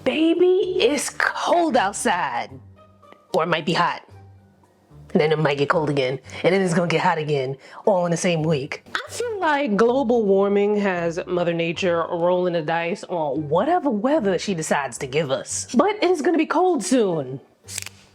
Baby, it's cold outside. Or it might be hot. And then it might get cold again. And then it's gonna get hot again, all in the same week. I feel like global warming has Mother Nature rolling the dice on whatever weather she decides to give us. But it's gonna be cold soon.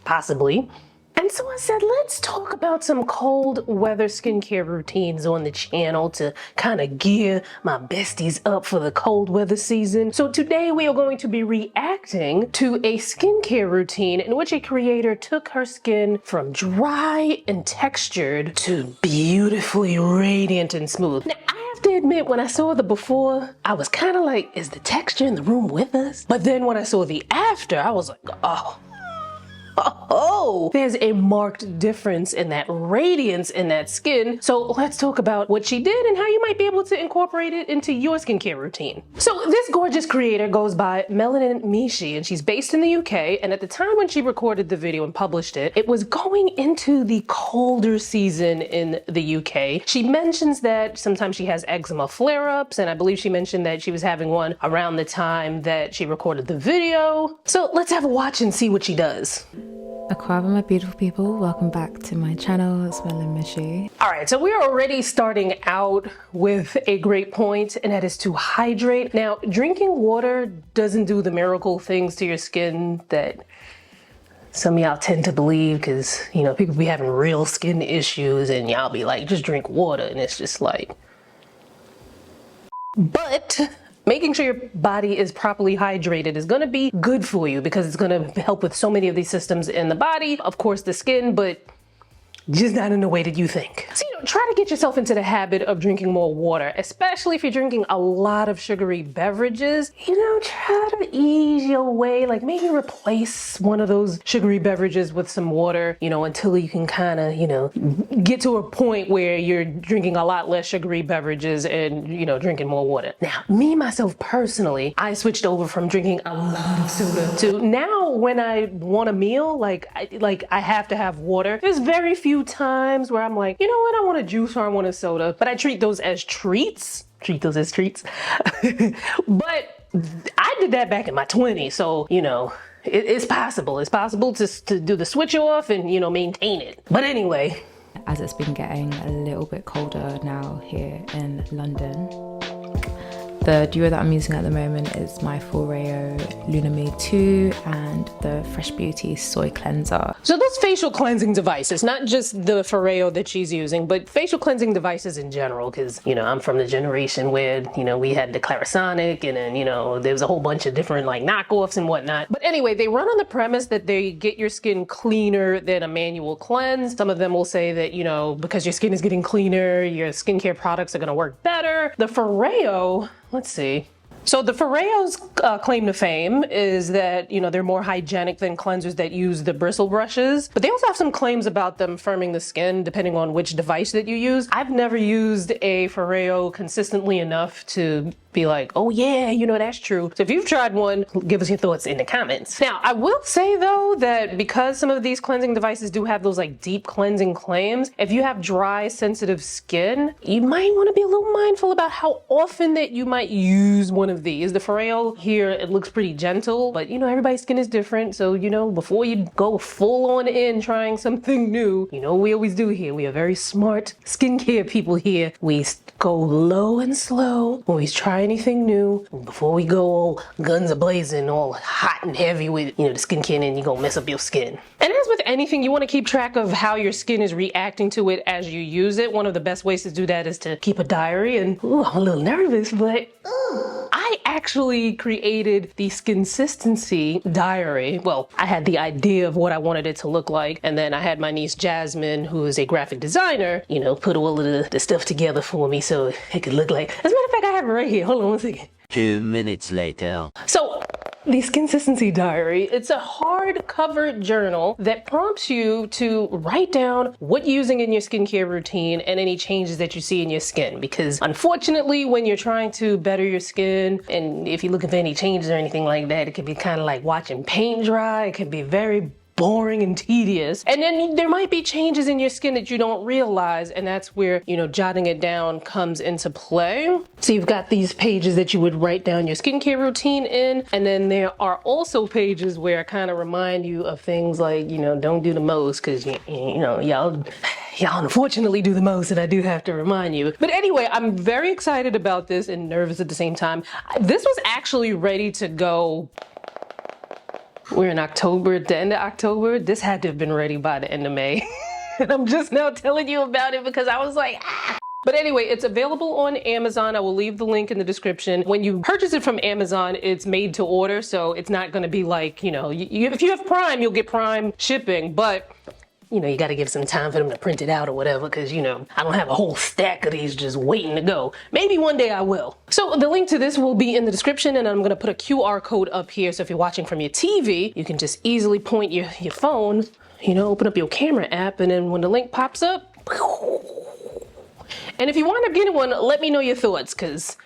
Possibly. And so I said, let's talk about some cold weather skincare routines on the channel to kind of gear my besties up for the cold weather season. So today we are going to be reacting to a skincare routine in which a creator took her skin from dry and textured to beautifully radiant and smooth. Now, I have to admit, when I saw the before, I was kind of like, is the texture in the room with us? But then when I saw the after, I was like, oh, there's a marked difference in that radiance in that skin. So let's talk about what she did and how you might be able to incorporate it into your skincare routine. So this gorgeous creator goes by Milky, and she's based in the UK. And at the time when she recorded the video and published it, it was going into the colder season in the UK. She mentions that sometimes she has eczema flare-ups, and I believe she mentioned that she was having one around the time that she recorded the video. So let's have a watch and see what she does. Aquaba, my beautiful people, welcome back to my channel. It's Milky. All right, so we're already starting out with a great point, and that is to hydrate. Now, drinking water doesn't do the miracle things to your skin that some of y'all tend to believe, because, you know, people be having real skin issues and y'all be like, just drink water, and it's just like, but making sure your body is properly hydrated is gonna be good for you because it's gonna help with so many of these systems in the body. Of course, the skin, but just not in the way that you think. So, you know, try to get yourself into the habit of drinking more water, especially if you're drinking a lot of sugary beverages. You know, try to ease your way, like maybe replace one of those sugary beverages with some water, you know, until you can kind of, you know, get to a point where you're drinking a lot less sugary beverages and, you know, drinking more water. Now, me, myself personally, I switched over from drinking a lot of soda to now when I want a meal, I have to have water. There's very few times where I'm like, you know what, I want a juice or I want a soda, but I treat those as treats. But I did that back in my 20s, so, you know, it's possible. It's possible to do the switch off and, you know, maintain it. But anyway. As it's been getting a little bit colder now here in London, the duo that I'm using at the moment is my FOREO Lunamide 2 and the Fresh Beauty Soy Cleanser. So those facial cleansing devices, not just the FOREO that she's using, but facial cleansing devices in general, because, you know, I'm from the generation where, you know, we had the Clarisonic and then, you know, there was a whole bunch of different like knockoffs and whatnot. But anyway, they run on the premise that they get your skin cleaner than a manual cleanse. Some of them will say that, you know, because your skin is getting cleaner, your skincare products are going to work better. The FOREO, let's see. So the FOREO's claim to fame is that, you know, they're more hygienic than cleansers that use the bristle brushes, but they also have some claims about them firming the skin depending on which device that you use. I've never used a FOREO consistently enough to be like, oh yeah, you know, that's true. So if you've tried one, give us your thoughts in the comments. Now, I will say though that because some of these cleansing devices do have those like deep cleansing claims, if you have dry, sensitive skin, you might want to be a little mindful about how often that you might use one of these. The FOREO here, it looks pretty gentle, but you know, everybody's skin is different. So, you know, before you go full on in trying something new, you know what we always do here. We are very smart skincare people here. We go low and slow when we try anything new before we go all guns a-blazing, all hot and heavy with, you know, the skincare, and you gonna mess up your skin. And as with anything, you want to keep track of how your skin is reacting to it as you use it. One of the best ways to do that is to keep a diary. And ooh, I'm a little nervous, but I actually created the SKINSISTENCY diary. Well, I had the idea of what I wanted it to look like, and then I had my niece Jasmine, who is a graphic designer, you know, put all of the stuff together for me so it could look like. As a matter of fact, I have it right here. Hold on one second. 2 minutes later. So the SKINSISTENCY diary, it's a hardcover journal that prompts you to write down what you're using in your skincare routine and any changes that you see in your skin. Because unfortunately, when you're trying to better your skin, and if you're looking for any changes or anything like that, it can be kind of like watching paint dry. It can be very boring and tedious. And then there might be changes in your skin that you don't realize, and that's where, you know, jotting it down comes into play. So you've got these pages that you would write down your skincare routine in, and then there are also pages where I kind of remind you of things like, you know, don't do the most, because you know, y'all unfortunately do the most, and I do have to remind you. But anyway, I'm very excited about this and nervous at the same time. This was actually ready to go. We're in October, at the end of October. This had to have been ready by the end of May. And I'm just now telling you about it because I was like, ah. But anyway, it's available on Amazon. I will leave the link in the description. When you purchase it from Amazon, it's made to order, so it's not gonna be like, you know, if you have Prime, you'll get Prime shipping, but you know, you gotta give some time for them to print it out or whatever, because, you know, I don't have a whole stack of these just waiting to go. Maybe one day I will. So the link to this will be in the description, and I'm gonna put a QR code up here, so if you're watching from your TV, you can just easily point your phone, you know, open up your camera app, and then when the link pops up, and if you wind up getting one, let me know your thoughts, because,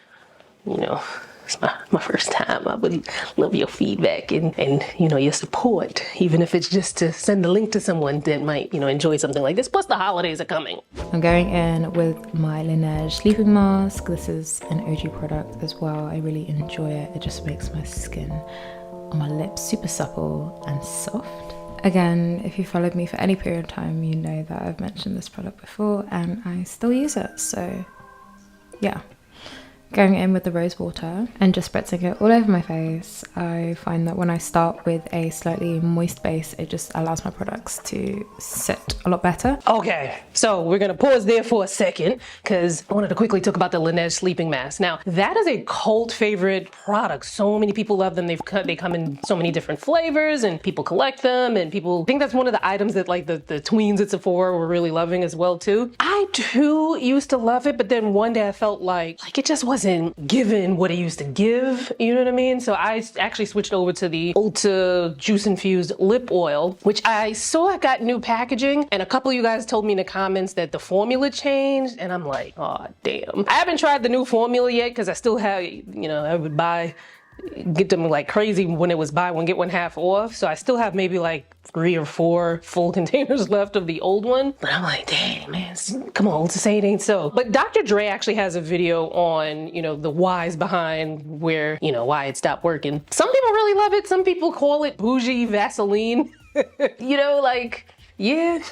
you know, it's my first time. I would love your feedback and you know, your support, even if it's just to send the link to someone that might, you know, enjoy something like this. Plus the holidays are coming. I'm going in with my Laneige sleeping mask. This is an OG product as well. I really enjoy it. It just makes my skin on my lips super supple and soft. Again, if you followed me for any period of time, you know that I've mentioned this product before and I still use it, so yeah. Going in with the Rosewater and just spritzing it all over my face. I find that when I start with a slightly moist base, it just allows my products to sit a lot better. Okay, so we're gonna pause there for a second because I wanted to quickly talk about the Laneige sleeping mask. Now, that is a cult favorite product. So many people love them. They come in so many different flavors and people collect them, and people think that's one of the items that like the tweens at Sephora were really loving as well too. I too used to love it, but then one day I felt like it just wasn't given what it used to give, you know what I mean? So I actually switched over to the Ulta juice infused lip oil, which I saw I got new packaging, and a couple of you guys told me in the comments that the formula changed, and I'm like, oh damn. I haven't tried the new formula yet because I still have, you know, I would get them like crazy when it was buy one get one half off, so I still have maybe like 3 or 4 full containers left of the old one, but I'm like, dang man, come on, to say it ain't so. But Dr. Dre actually has a video on, you know, the whys behind where, you know, why it stopped working. Some people really love it, some people call it bougie Vaseline. You know, like, yeah,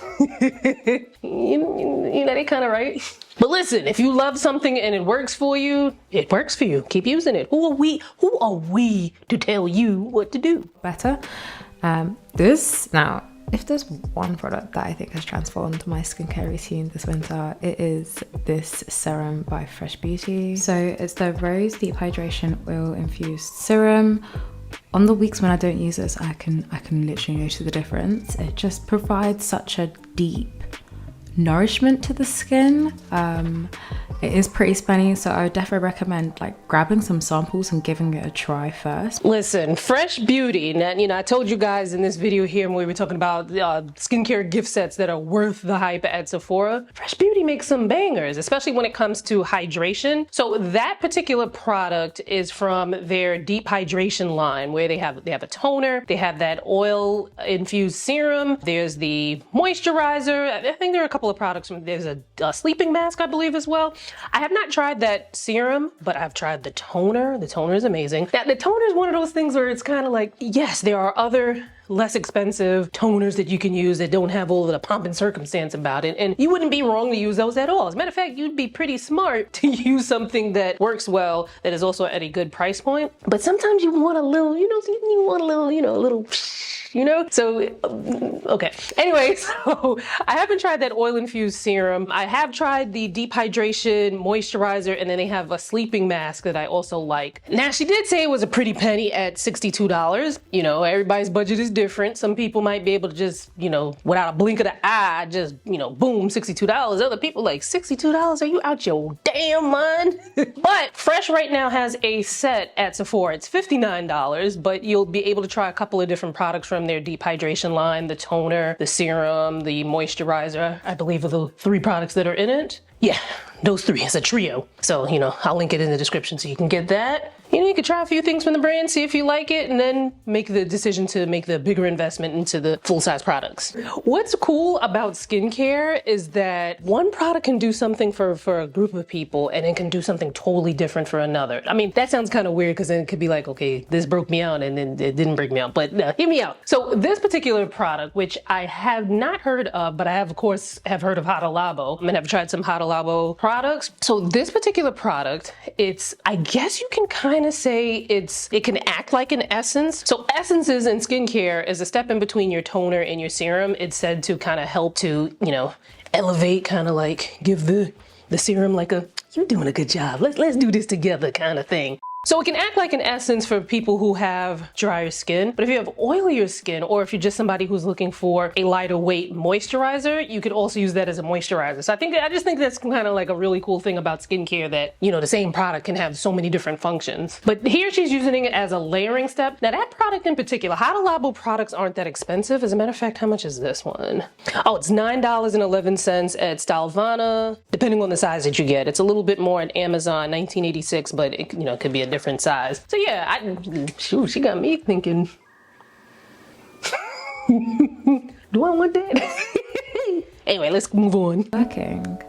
you know, they kind of right. But listen, if you love something and it works for you, it works for you. Keep using it. Who are we to tell you what to do? Better. Now, if there's one product that I think has transformed my skincare routine this winter, it is this serum by Fresh Beauty. So it's the Rose Deep Hydration Oil-Infused Serum. On the weeks when I don't use this, I can literally notice the difference. It just provides such a deep nourishment to the skin. It is pretty spenny, so I would definitely recommend like grabbing some samples and giving it a try first. Listen, Fresh Beauty, now, you know, I told you guys in this video here when we were talking about skincare gift sets that are worth the hype at Sephora. Fresh Beauty makes some bangers, especially when it comes to hydration. So that particular product is from their deep hydration line, where they have a toner, they have that oil-infused serum, there's the moisturizer. I think there are a couple of products. There's a sleeping mask, I believe, as well. I have not tried that serum, but I've tried the toner. The toner is amazing. Now, the toner is one of those things where it's kind of like, yes, there are other less expensive toners that you can use that don't have all of the pomp and circumstance about it, and you wouldn't be wrong to use those at all. As a matter of fact, you'd be pretty smart to use something that works well, that is also at a good price point. But sometimes you want a little, you know, so okay. Anyway, so I haven't tried that oil-infused serum. I have tried the deep hydration moisturizer, and then they have a sleeping mask that I also like. Now, she did say it was a pretty penny at $62. You know, everybody's budget is different. Some people might be able to just, you know, without a blink of the eye, just, you know, boom, $62. Other people like, $62? Are you out your damn mind? But Fresh right now has a set at Sephora. It's $59, but you'll be able to try a couple of different products from their deep hydration line, the toner, the serum, the moisturizer, I believe are the 3 products that are in it. Yeah, those 3 as a trio. So, you know, I'll link it in the description so you can get that. you know, you could try a few things from the brand, see if you like it, and then make the decision to make the bigger investment into the full-size products. What's cool about skincare is that one product can do something for a group of people, and it can do something totally different for another. I mean, that sounds kind of weird because then it could be like, okay, this broke me out and then it didn't break me out, but hear me out. So this particular product, which I have not heard of, but I have, of course, have heard of Hada Labo. I mean, I've tried some Hada Labo products. So this particular product, it's, I guess you can kind of say it can act like an essence. So essences in skincare is a step in between your toner and your serum. It's said to kind of help to, you know, elevate, kind of like give the serum like a, you're doing a good job. Let's do this together kind of thing. So it can act like an essence for people who have drier skin, but if you have oilier skin, or if you're just somebody who's looking for a lighter weight moisturizer, you could also use that as a moisturizer. So I just think that's kind of like a really cool thing about skincare, that, you know, the same product can have so many different functions. But here she's using it as a layering step. Now that product in particular, Hada Labo products aren't that expensive. As a matter of fact, how much is this one? Oh, it's $9.11 at Stylevana, depending on the size that you get. It's a little bit more at Amazon, $19.86, but it, you know, it could be a different size. So yeah, shoot, she got me thinking, do I want that? Anyway, let's move on. Working.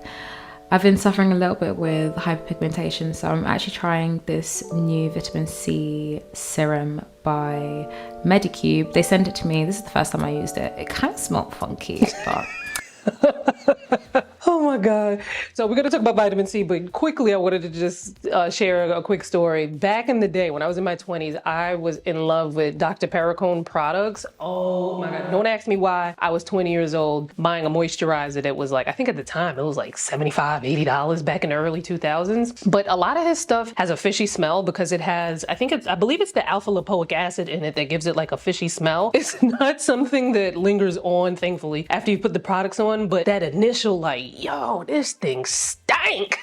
I've been suffering a little bit with hyperpigmentation, so I'm actually trying this new vitamin C serum by Medicube. They sent it to me. This is the first time I used it. It kind of smelled funky, but oh my God. So we're going to talk about vitamin C, but quickly I wanted to just share a quick story. Back in the day when I was in my 20s, I was in love with Dr. Perricone products. Oh my God. Don't ask me why. I was 20 years old buying a moisturizer that was like, I think at the time it was like $75, $80 back in the early 2000s. But a lot of his stuff has a fishy smell because it has, I believe it's the alpha lipoic acid in it that gives it like a fishy smell. It's not something that lingers on, thankfully, after you put the products on, but that initial like, yo, this thing stank.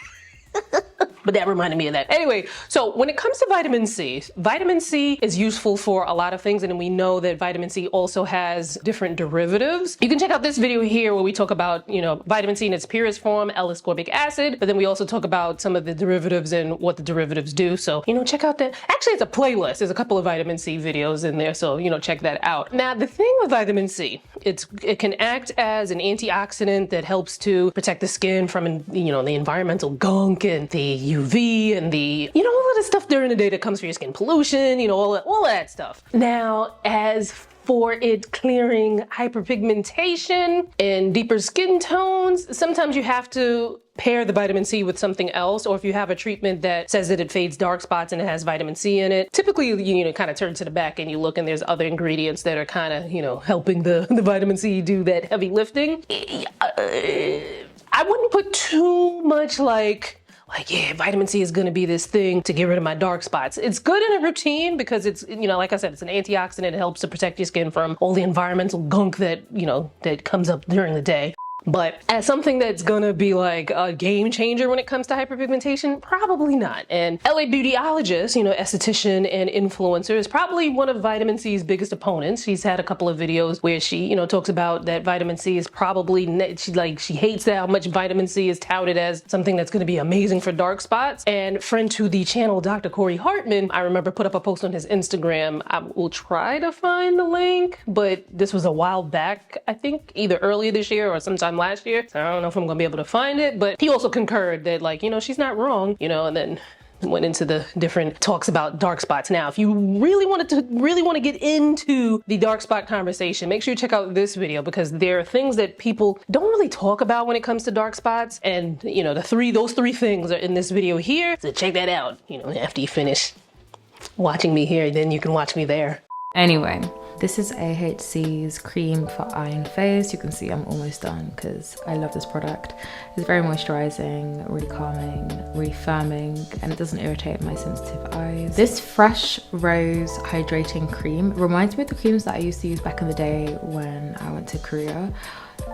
But that reminded me of that. Anyway, so when it comes to vitamin C is useful for a lot of things, and we know that vitamin C also has different derivatives. You can check out this video here where we talk about, you know, vitamin C in its purest form, L-ascorbic acid, but then we also talk about some of the derivatives and what the derivatives do. So, you know, check out that. Actually, it's a playlist. There's a couple of vitamin C videos in there, so, you know, check that out. Now, the thing with vitamin C, it can act as an antioxidant that helps to protect the skin from, you know, the environmental gunk and the UV and the, you know, all of the stuff during the day that comes from your skin, pollution, you know, all that stuff. Now, as for it clearing hyperpigmentation and deeper skin tones, sometimes you have to pair the vitamin C with something else, or if you have a treatment that says that it fades dark spots and it has vitamin C in it, typically you know, kind of turn to the back and you look and there's other ingredients that are kind of, you know, helping the vitamin C do that heavy lifting. I wouldn't put too much like, yeah, vitamin C is gonna be this thing to get rid of my dark spots. It's good in a routine because it's, you know, like I said, it's an antioxidant. It helps to protect your skin from all the environmental gunk that, you know, that comes up during the day. But as something that's gonna be like a game changer when it comes to hyperpigmentation, probably not. And LA Beautyologist, you know, esthetician and influencer, is probably one of vitamin C's biggest opponents. She's had a couple of videos where she, you know, talks about that vitamin C is probably, she hates how much vitamin C is touted as something that's gonna be amazing for dark spots. And friend to the channel, Dr. Corey Hartman, I remember put up a post on his Instagram. I will try to find the link, but this was a while back, I think either earlier this year or sometime last year. So I don't know if I'm gonna be able to find it, but he also concurred that, like, you know, she's not wrong, you know, and then went into the different talks about dark spots. Now, if you really want to get into the dark spot conversation, make sure you check out this video because there are things that people don't really talk about when it comes to dark spots. And, you know, those three things are in this video here. So check that out, you know, after you finish watching me here, then you can watch me there. anyway, this is AHC's cream for eye and face. You can see I'm almost done because I love this product. It's very moisturizing, really calming, really firming, and it doesn't irritate my sensitive eyes. This Fresh Rose Hydrating Cream reminds me of the creams that I used to use back in the day when I went to Korea.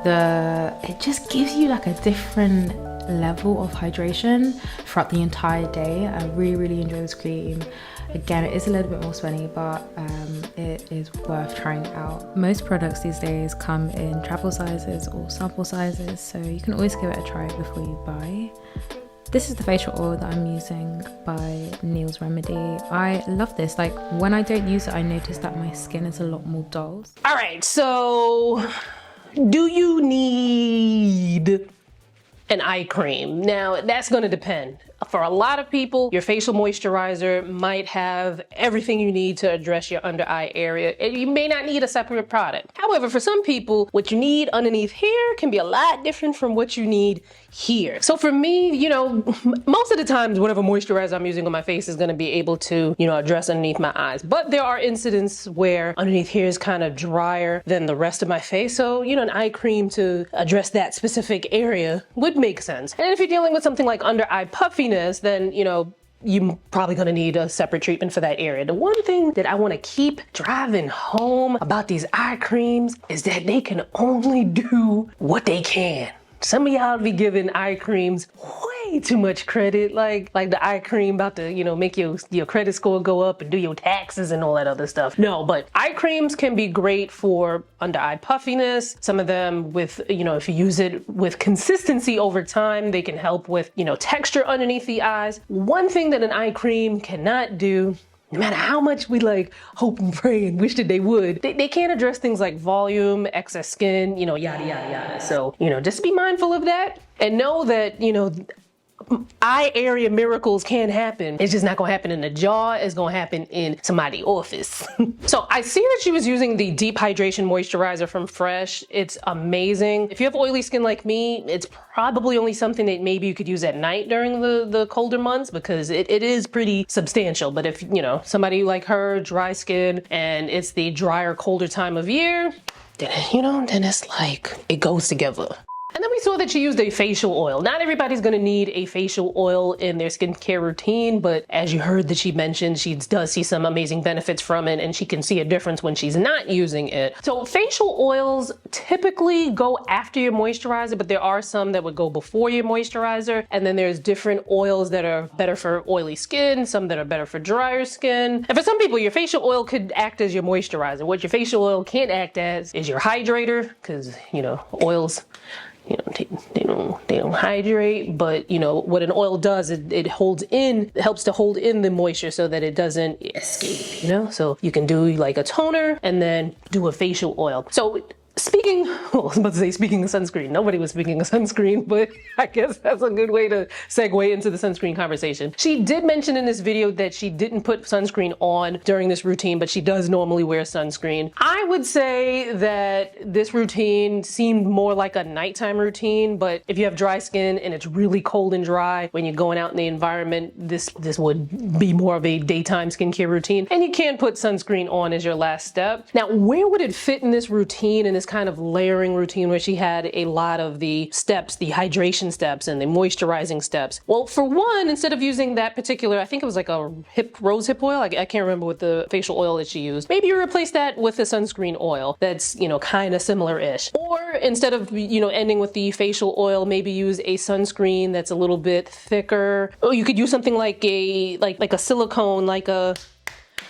It just gives you like a different level of hydration throughout the entire day. I really enjoy this cream. Again, it is a little bit more spenny, but it is worth trying out. Most products these days come in travel sizes or sample sizes, so you can always give it a try before you buy. This is the facial oil that I'm using by NEAL'S Remedy. I love this. Like when I don't use it, I notice that my skin is a lot more dull. All right, so do you need an eye cream? Now that's going to depend. For a lot of people, your facial moisturizer might have everything you need to address your under eye area, and you may not need a separate product. However, for some people, what you need underneath here can be a lot different from what you need here. So for me, you know, most of the times, whatever moisturizer I'm using on my face is going to be able to, you know, address underneath my eyes. But there are incidents where underneath here is kind of drier than the rest of my face. So, you know, an eye cream to address that specific area would make sense. And if you're dealing with something like under eye puffiness, then, you know, you're probably gonna need a separate treatment for that area. The one thing that I wanna keep driving home about these eye creams is that they can only do what they can. Some of y'all be giving eye creams way too much credit, like the eye cream about to, you know, make your credit score go up and do your taxes and all that other stuff. No, but eye creams can be great for under eye puffiness. Some of them with, you know, if you use it with consistency over time, they can help with, you know, texture underneath the eyes. One thing that an eye cream cannot do, no matter how much we like hope and pray and wish that they would, they can't address things like volume, excess skin, you know, yada, yada, yada. So, you know, just be mindful of that and know that, you know, eye area miracles can happen. It's just not gonna happen in the jaw, it's gonna happen in somebody's office. So I see that she was using the Deep Hydration Moisturizer from Fresh. It's amazing. If you have oily skin like me, it's probably only something that maybe you could use at night during the colder months because it is pretty substantial. But if, you know, somebody like her, dry skin, and it's the drier, colder time of year, then, you know, then it's like, it goes together. And then we saw that she used a facial oil. Not everybody's gonna need a facial oil in their skincare routine, but as you heard that she mentioned, she does see some amazing benefits from it and she can see a difference when she's not using it. So facial oils typically go after your moisturizer, but there are some that would go before your moisturizer. And then there's different oils that are better for oily skin, some that are better for drier skin. And for some people, your facial oil could act as your moisturizer. What your facial oil can't act as is your hydrator, because, you know, oils, you know, they don't hydrate, but you know what an oil does, it helps to hold in the moisture so that it doesn't escape, you know. So you can do like a toner and then do a facial oil. So speaking, well, I was about to say speaking of sunscreen. Nobody was speaking of sunscreen, but I guess that's a good way to segue into the sunscreen conversation. She did mention in this video that she didn't put sunscreen on during this routine, but she does normally wear sunscreen. I would say that this routine seemed more like a nighttime routine, but if you have dry skin and it's really cold and dry when you're going out in the environment, this would be more of a daytime skincare routine. And you can put sunscreen on as your last step. Now, where would it fit in this routine, in this kind of layering routine where she had a lot of the steps, the hydration steps and the moisturizing steps? Well, for one, instead of using that particular, I think it was like a rose hip oil, I can't remember what the facial oil that she used. Maybe you replace that with a sunscreen oil that's, you know, kind of similar-ish. Or instead of, you know, ending with the facial oil, maybe use a sunscreen that's a little bit thicker. Or you could use something like a silicone, like a,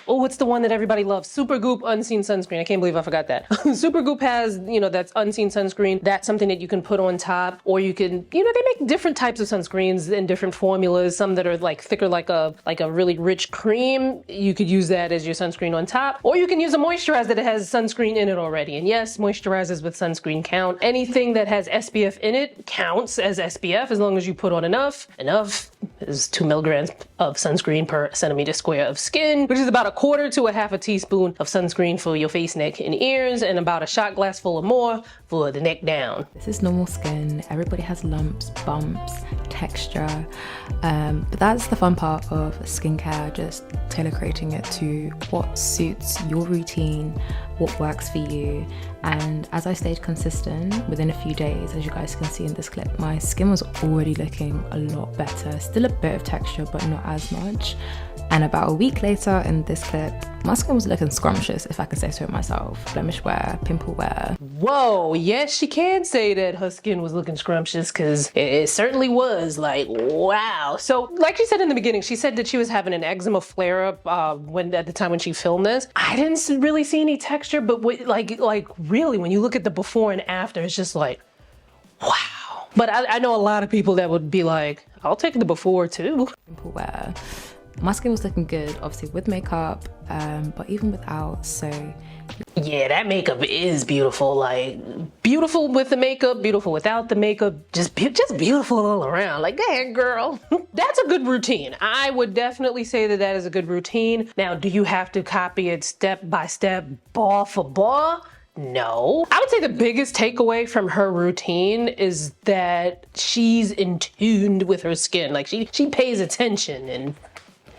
oh, what's the one that everybody loves? Supergoop Unseen Sunscreen. I can't believe I forgot that. Supergoop has, you know, that's unseen sunscreen. That's something that you can put on top, or you can, you know, they make different types of sunscreens in different formulas. Some that are like thicker, like a really rich cream. You could use that as your sunscreen on top, or you can use a moisturizer that has sunscreen in it already. And yes, moisturizers with sunscreen count. Anything that has SPF in it counts as SPF as long as you put on enough. Enough is 2 milligrams of sunscreen per centimeter square of skin, which is about a quarter to a half a teaspoon of sunscreen for your face, neck, and ears, and about a shot glass full or more for the neck down. This is normal skin. Everybody has lumps, bumps, texture, but that's the fun part of skincare, just tailor creating it to what suits your routine, what works for you. And as I stayed consistent, within a few days, as you guys can see in this clip, my skin was already looking a lot better. Still a bit of texture, but not as much. And about a week later in this clip, my skin was looking scrumptious, if I can say so myself. Blemish wear, pimple wear. Whoa, yes, she can say that her skin was looking scrumptious, because it certainly was. Like, wow. So like she said in the beginning, she said that she was having an eczema flare-up at the time when she filmed this. I didn't really see any texture, but like really, when you look at the before and after, it's just like, wow. But I know a lot of people that would be like, I'll take the before too. Where my skin was looking good, obviously with makeup, but even without. So yeah, that makeup is beautiful. Like beautiful with the makeup, beautiful without the makeup, just beautiful all around. Like, go ahead, girl. That's a good routine. I would definitely say that that is a good routine. Now, do you have to copy it step by step, bar for bar? No. I would say the biggest takeaway from her routine is that she's in tune with her skin. Like she pays attention, and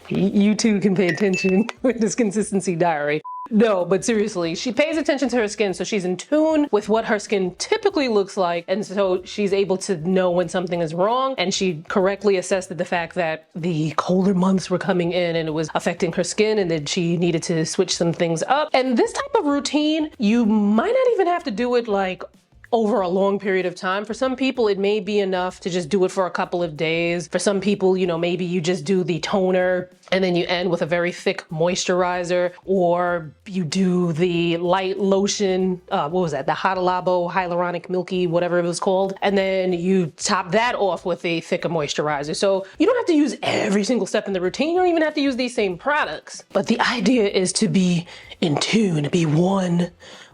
you too can pay attention with this consistency diary. No, but seriously, she pays attention to her skin, so she's in tune with what her skin typically looks like, and so she's able to know when something is wrong, and she correctly assessed the fact that the colder months were coming in and it was affecting her skin, and that she needed to switch some things up. And this type of routine, you might not even have to do it like over a long period of time. For some people, it may be enough to just do it for a couple of days. For some people, you know, maybe you just do the toner and then you end with a very thick moisturizer, or you do the light lotion, what was that? The Hada Labo, Hyaluronic, Milky, whatever it was called. And then you top that off with a thicker moisturizer. So you don't have to use every single step in the routine. You don't even have to use these same products. But the idea is to be in tune, to be one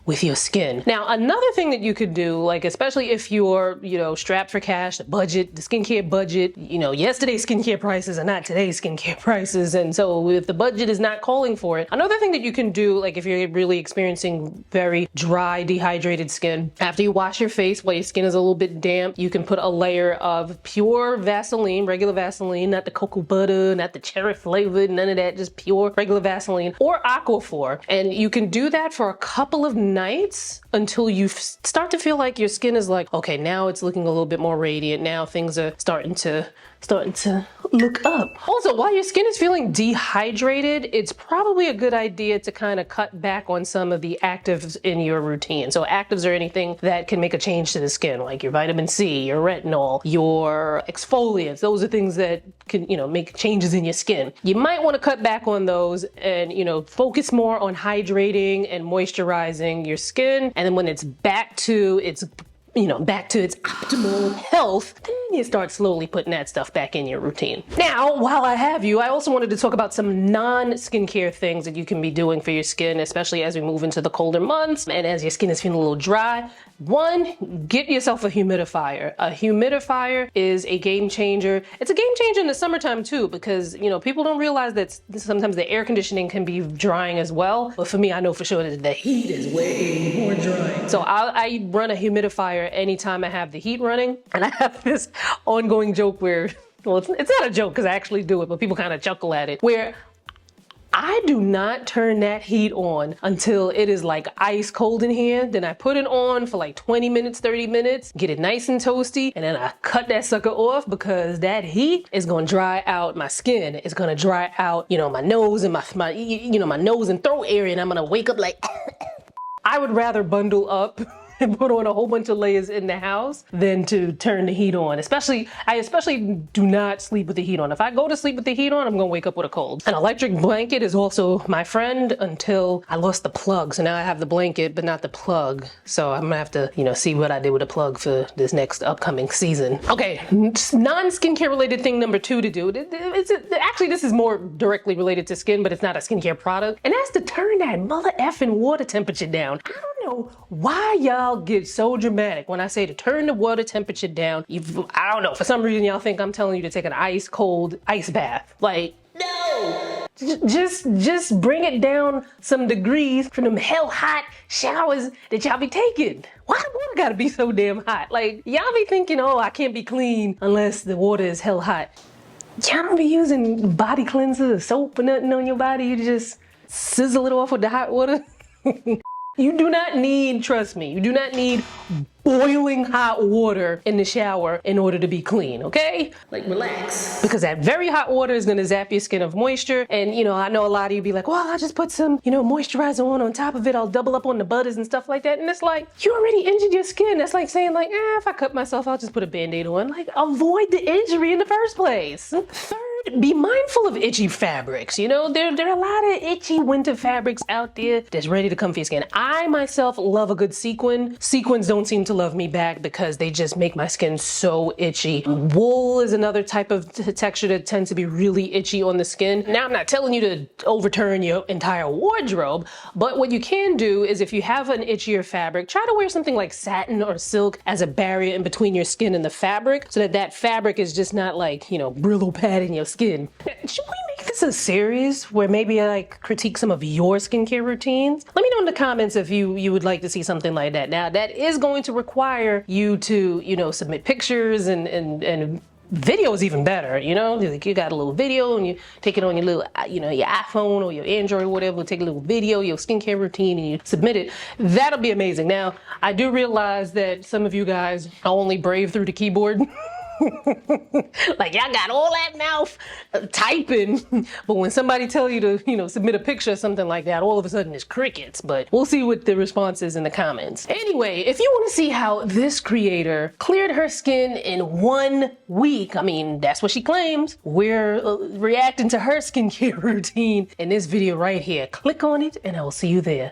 with your skin. Now, another thing that you could do, like especially if you're, you know, strapped for cash, the budget, the skincare budget, you know, yesterday's skincare prices are not today's skincare prices. And so if the budget is not calling for it, another thing that you can do, like if you're really experiencing very dry, dehydrated skin, after you wash your face while your skin is a little bit damp, you can put a layer of pure Vaseline, regular Vaseline, not the cocoa butter, not the cherry flavored, none of that, just pure regular Vaseline or Aquaphor. And you can do that for a couple of nights until you start to feel like your skin is like, okay, now it's looking a little bit more radiant. Now things are starting to look up. Also, while your skin is feeling dehydrated, it's probably a good idea to kind of cut back on some of the actives in your routine. So actives are anything that can make a change to the skin, like your vitamin C, your retinol, your exfoliants. Those are things that can, you know, make changes in your skin. You might want to cut back on those and, you know, focus more on hydrating and moisturizing your skin. And then when it's back to its optimal health, then you start slowly putting that stuff back in your routine. Now, while I have you, I also wanted to talk about some non-skincare things that you can be doing for your skin, especially as we move into the colder months and as your skin is feeling a little dry. One, get yourself a humidifier. A humidifier is a game changer. It's a game changer in the summertime too, because, you know, people don't realize that sometimes the air conditioning can be drying as well. But for me, I know for sure that the heat is way more drying. So I run a humidifier anytime I have the heat running. And I have this ongoing joke where, well, it's not a joke because I actually do it, but people kind of chuckle at it, where I do not turn that heat on until it is like ice cold in here. Then I put it on for like 20 minutes, 30 minutes, get it nice and toasty, and then I cut that sucker off because that heat is gonna dry out my skin. It's gonna dry out, you know, my nose and my nose and throat area, and I'm gonna wake up like I would rather bundle up and put on a whole bunch of layers in the house than to turn the heat on. I especially do not sleep with the heat on. If I go to sleep with the heat on, I'm gonna wake up with a cold. An electric blanket is also my friend until I lost the plug. So now I have the blanket, but not the plug. So I'm gonna have to, you know, see what I did with the plug for this next upcoming season. Okay, non-skincare related thing number 2 to do. Actually, this is more directly related to skin, but it's not a skincare product. And that's to turn that mother effing water temperature down. I don't know why y'all get so dramatic when I say to turn the water temperature down. I don't know, for some reason y'all think I'm telling you to take an ice cold ice bath. Like, no! Just bring it down some degrees from them hell hot showers that y'all be taking. Why the water gotta be so damn hot? Like, y'all be thinking, oh, I can't be clean unless the water is hell hot. Y'all don't be using body cleanser or soap or nothing on your body. You just sizzle it off with the hot water. You do not need, trust me, you do not need boiling hot water in the shower in order to be clean, okay? Like, relax. Because that very hot water is gonna zap your skin of moisture. And, you know, I know a lot of you be like, well, I'll just put some, you know, moisturizer on top of it. I'll double up on the butters and stuff like that. And it's like, you already injured your skin. That's like saying like, if I cut myself, I'll just put a Band-Aid on. Like, avoid the injury in the first place. Third be mindful of itchy fabrics. You know, there are a lot of itchy winter fabrics out there that's ready to come for your skin. I myself love a good sequin. Sequins don't seem to love me back because they just make my skin so itchy. Wool is another type of texture that tends to be really itchy on the skin. Now, I'm not telling you to overturn your entire wardrobe, but what you can do is if you have an itchier fabric, try to wear something like satin or silk as a barrier in between your skin and the fabric so that that fabric is just not like, you know, Brillo pad in your skin. Should we make this a series where maybe I like critique some of your skincare routines? Let me know in the comments if you would like to see something like that. Now, that is going to require you to, you know, submit pictures and video is even better, you know, like you got a little video and you take it on your little, you know, your iPhone or your Android or whatever, take a little video, your skincare routine, and you submit it. That'll be amazing. Now, I do realize that some of you guys are only brave through the keyboard. Like y'all got all that mouth typing, but when somebody tell you to, you know, submit a picture or something like that, all of a sudden it's crickets. But we'll see what the response is in the comments. Anyway, if you want to see how this creator cleared her skin in 1 week, I mean, that's what she claims, we're reacting to her skincare routine in this video right here. Click on it and I will see you there.